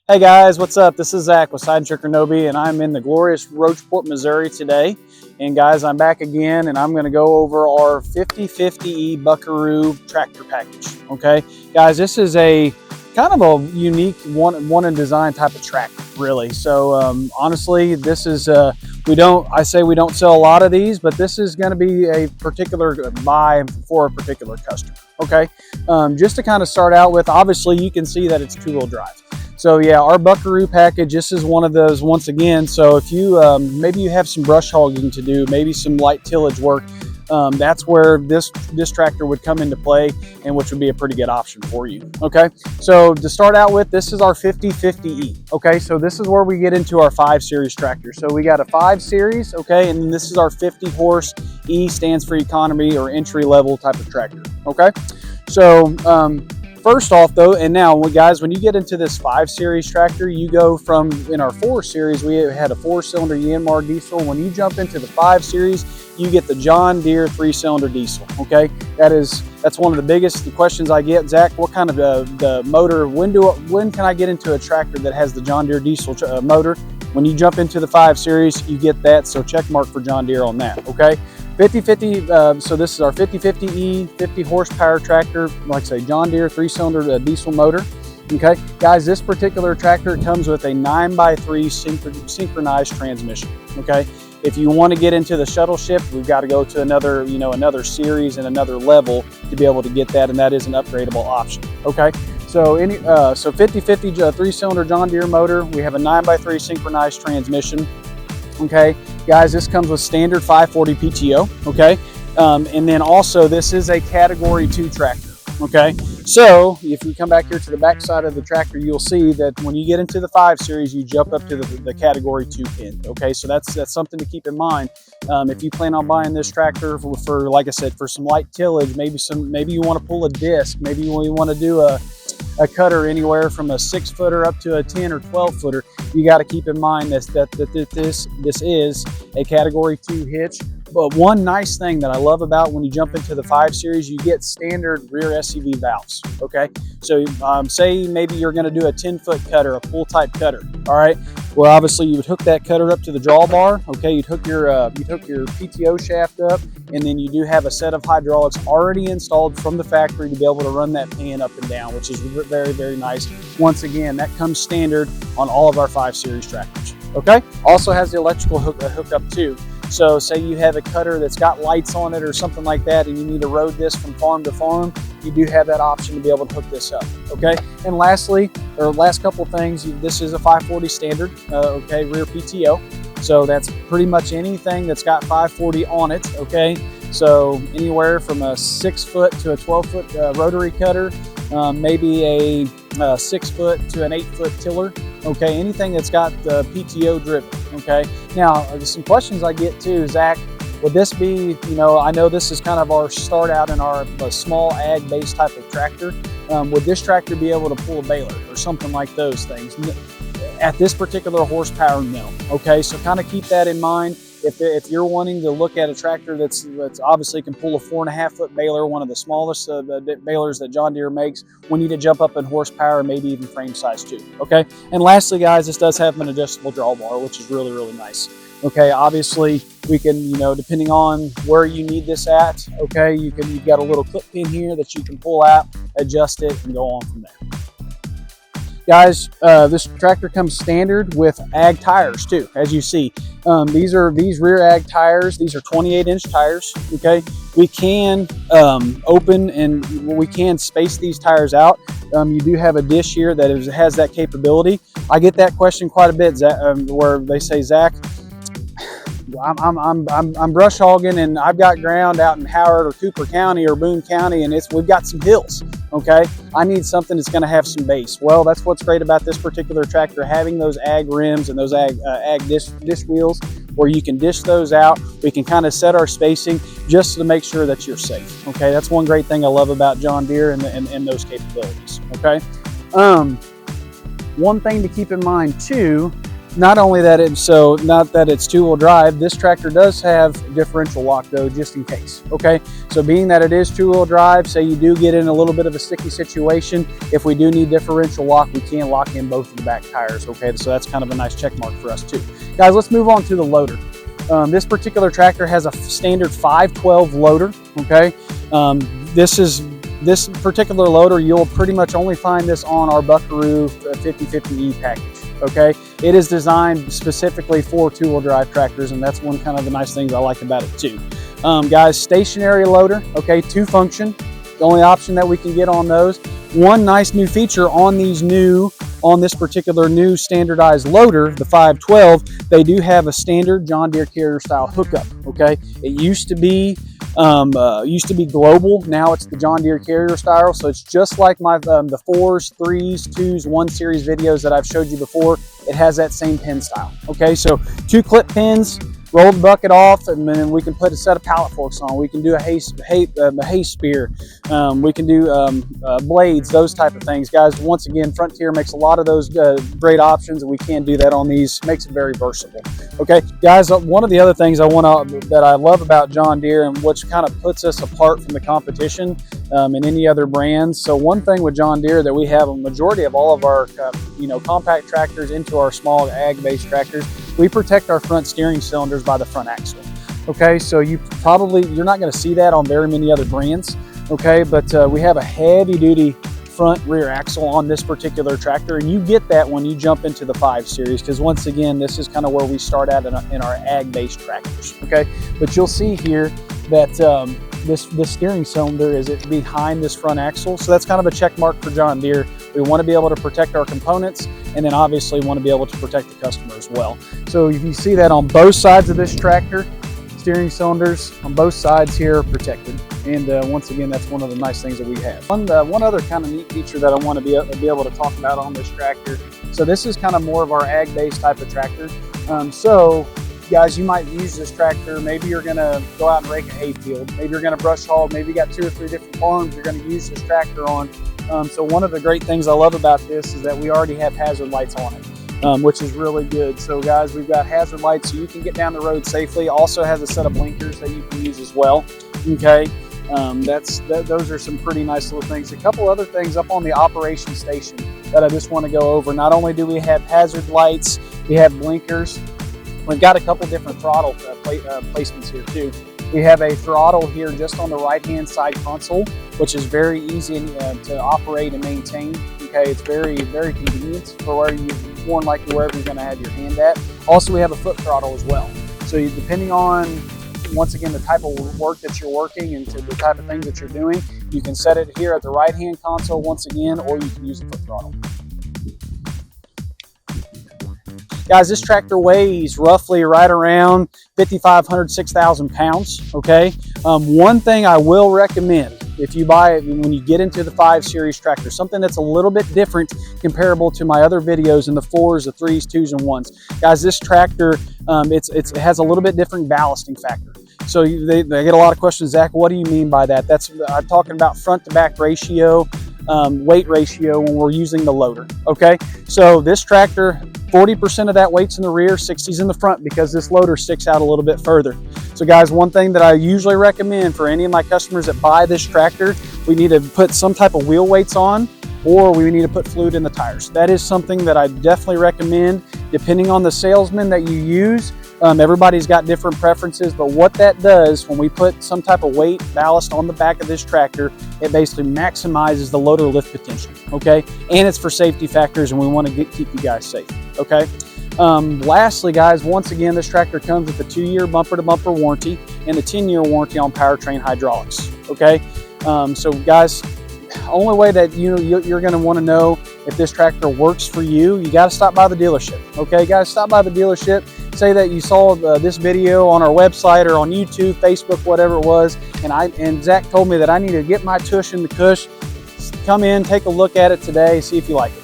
Hey guys, what's up? This is Zach with Sydenstricker Nobbe, and I'm in the glorious Roachport, Missouri today. And guys, I'm back again, and I'm going to go over our 50/50E Buckaroo Tractor Package. Okay, guys, this is a kind of a unique one in design type of tractor, really. So honestly, this is we don't sell a lot of these, but this is going to be a particular buy for a particular customer. Okay, just to kind of start out with, obviously you can see that it's two-wheel drive. So yeah, our Buckaroo package, this is one of those once again. So if you, maybe you have some brush hogging to do, maybe some light tillage work, that's where this tractor would come into play, and which would be a pretty good option for you. Okay, so to start out with, this is our 50/50E. Okay, so this is where we get into our 5 series tractor. So we got a 5 series, okay, and this is our 50 horse. E stands for economy or entry level type of tractor. Okay, so first off though, and now guys, when you get into this 5 series tractor, you go from, in our 4 series, we had a 4-cylinder Yanmar diesel. When you jump into the 5 series, you get the John Deere 3-cylinder diesel. Okay, that's one of the biggest questions I get. Zach, what kind of the motor, when can I get into a tractor that has the John Deere diesel motor? When you jump into the 5 series, you get that, so check mark for John Deere on that. Okay, 50/50, so this is our 50/50E 50 horsepower tractor, like I say, John Deere 3-cylinder diesel motor. Okay, guys, this particular tractor comes with a 9x3 synchronized transmission. Okay, if you want to get into the shuttle shift, we've got to go to another, another series and another level to be able to get that, and that is an upgradable option. Okay, so 50/50 3-cylinder John Deere motor. We have a 9x3 synchronized transmission. Okay, guys, this comes with standard 540 PTO. Okay, and then also this is a category 2 tractor. Okay, so if you come back here to the back side of the tractor, you'll see that when you get into the 5 series, you jump up to the category 2 pin. Okay, so that's something to keep in mind. If you plan on buying this tractor for like I said, for some light tillage, maybe you want to pull a disc, maybe you want to do a cutter anywhere from a 6-footer up to a 10 or 12-footer, you got to keep in mind that this is a category 2 hitch. But one nice thing that I love about when you jump into the 5 series, you get standard rear SCV valves. Okay, so say maybe you're going to do a 10-foot cutter, a pull type cutter. All right, well, obviously you would hook that cutter up to the drawbar. Okay, you'd hook your PTO shaft up, and then you do have a set of hydraulics already installed from the factory to be able to run that pan up and down, which is very, very nice. Once again, that comes standard on all of our 5 series tractors. Okay, also has the electrical hookup too. So say you have a cutter that's got lights on it or something like that, and you need to road this from farm to farm, you do have that option to be able to hook this up. Okay, and lastly, or last couple of things, this is a 540 standard, okay, rear PTO. So that's pretty much anything that's got 540 on it. Okay, so anywhere from a 6-foot to a 12-foot rotary cutter, maybe a 6-foot to an 8-foot tiller. Okay, anything that's got the PTO driven. Okay, now some questions I get too, Zach, would this be, I know this is kind of our start out in our small ag based type of tractor. Would this tractor be able to pull a baler or something like those things? At this particular horsepower, no. Okay, so kind of keep that in mind. If you're wanting to look at a tractor that's obviously can pull a 4.5-foot baler, one of the smallest balers that John Deere makes, we need to jump up in horsepower, maybe even frame size too. Okay, and lastly, guys, this does have an adjustable drawbar, which is really, really nice. Okay, obviously we can, depending on where you need this at, okay, you've got a little clip pin here that you can pull out, adjust it, and go on from there. Guys, this tractor comes standard with ag tires too, as you see. These rear ag tires. These are 28-inch tires. Okay, we can open and we can space these tires out. You do have a dish here that has that capability. I get that question quite a bit, Zach, where they say, Zach, I'm brush hogging and I've got ground out in Howard or Cooper County or Boone County, and we've got some hills. Okay, I need something that's going to have some base. Well, that's what's great about this particular tractor, having those ag rims and those ag disc wheels, where you can dish those out. We can kind of set our spacing just to make sure that you're safe. Okay, that's one great thing I love about John Deere and those capabilities. Okay, one thing to keep in mind too, not only that not that it's two-wheel drive, this tractor does have differential lock though, just in case. Okay, so being that it is two-wheel drive, say you do get in a little bit of a sticky situation, if we do need differential lock, we can lock in both of the back tires. Okay, so that's kind of a nice check mark for us too. Guys, let's move on to the loader. This particular tractor has a standard 512 loader. Okay, this particular loader, you'll pretty much only find this on our Buckaroo 5050E package. Okay, it is designed specifically for two-wheel drive tractors, and that's one kind of the nice things I like about it too. Guys, stationary loader, okay, two function, the only option that we can get on those. One nice new feature on this particular new standardized loader, the 512, they do have a standard John Deere carrier style hookup. Okay, it used to be global. Now it's the John Deere carrier style, so it's just like my the 4s, 3s, 2s, 1 series videos that I've showed you before. It has that same pin style. Okay, so 2 clip pins, roll the bucket off, and then we can put a set of pallet forks on. We can do a hay spear. We can do blades, those type of things. Guys, once again, Frontier makes a lot of those great options, and we can do that on these. Makes it very versatile. Okay, guys, one of the other things that I love about John Deere, and which kind of puts us apart from the competition and any other brands. So one thing with John Deere that we have a majority of all of our compact tractors into our small ag-based tractors, we protect our front steering cylinders by the front axle. Okay, so you're not going to see that on very many other brands. Okay, but we have a heavy-duty front rear axle on this particular tractor, and you get that when you jump into the 5 series, because once again, this is kind of where we start at in our ag-based tractors. Okay, but you'll see here that this steering cylinder is behind this front axle, so that's kind of a check mark for John Deere. We want to be able to protect our components, and then obviously want to be able to protect the customer as well. So if you see that on both sides of this tractor, steering cylinders on both sides here are protected. And once again, that's one of the nice things that we have. One other kind of neat feature that I want to be able to talk about on this tractor. So this is kind of more of our ag-based type of tractor. So guys, you might use this tractor. Maybe you're going to go out and rake a hay field. Maybe you're going to brush hog. Maybe you got 2 or 3 different farms you're going to use this tractor on. So one of the great things I love about this is that we already have hazard lights on it, which is really good. So guys, we've got hazard lights so you can get down the road safely. Also has a set of blinkers that you can use as well. Okay, those are some pretty nice little things. A couple other things up on the operation station that I just want to go over. Not only do we have hazard lights, we have blinkers. We've got a couple different throttle placements here too. We have a throttle here just on the right-hand side console, which is very easy to operate and maintain. Okay, it's very, very convenient for more than likely wherever you're going to have your hand at. Also, we have a foot throttle as well. So depending on, once again, the type of work that you're working and the type of things that you're doing, you can set it here at the right-hand console once again, or you can use the foot throttle. Guys, this tractor weighs roughly right around 5,500, 6,000 pounds, okay? One thing I will recommend if you buy it when you get into the 5 series tractor, something that's a little bit different comparable to my other videos in the 4s, the 3s, 2s, and 1s. Guys, this tractor, it has a little bit different ballasting factor. So they get a lot of questions, Zach, what do you mean by that? I'm talking about front to back ratio, weight ratio when we're using the loader, okay? So this tractor, 40% of that weight's in the rear, 60's in the front, because this loader sticks out a little bit further. So guys, one thing that I usually recommend for any of my customers that buy this tractor, we need to put some type of wheel weights on, or we need to put fluid in the tires. That is something that I definitely recommend, depending on the salesman that you use. Everybody's got different preferences, but what that does, when we put some type of weight ballast on the back of this tractor, it basically maximizes the loader lift potential, okay? And it's for safety factors, and we want to keep you guys safe, okay? Lastly, guys, once again, this tractor comes with a 2-year bumper-to-bumper warranty and a 10-year warranty on powertrain hydraulics, okay? So guys, only way that you're going to want to know if this tractor works for you, you got to stop by the dealership. Okay, guys, stop by the dealership. Say that you saw this video on our website or on YouTube, Facebook, whatever it was, and Zach told me that I need to get my tush in the cush. Come in, take a look at it today, see if you like it.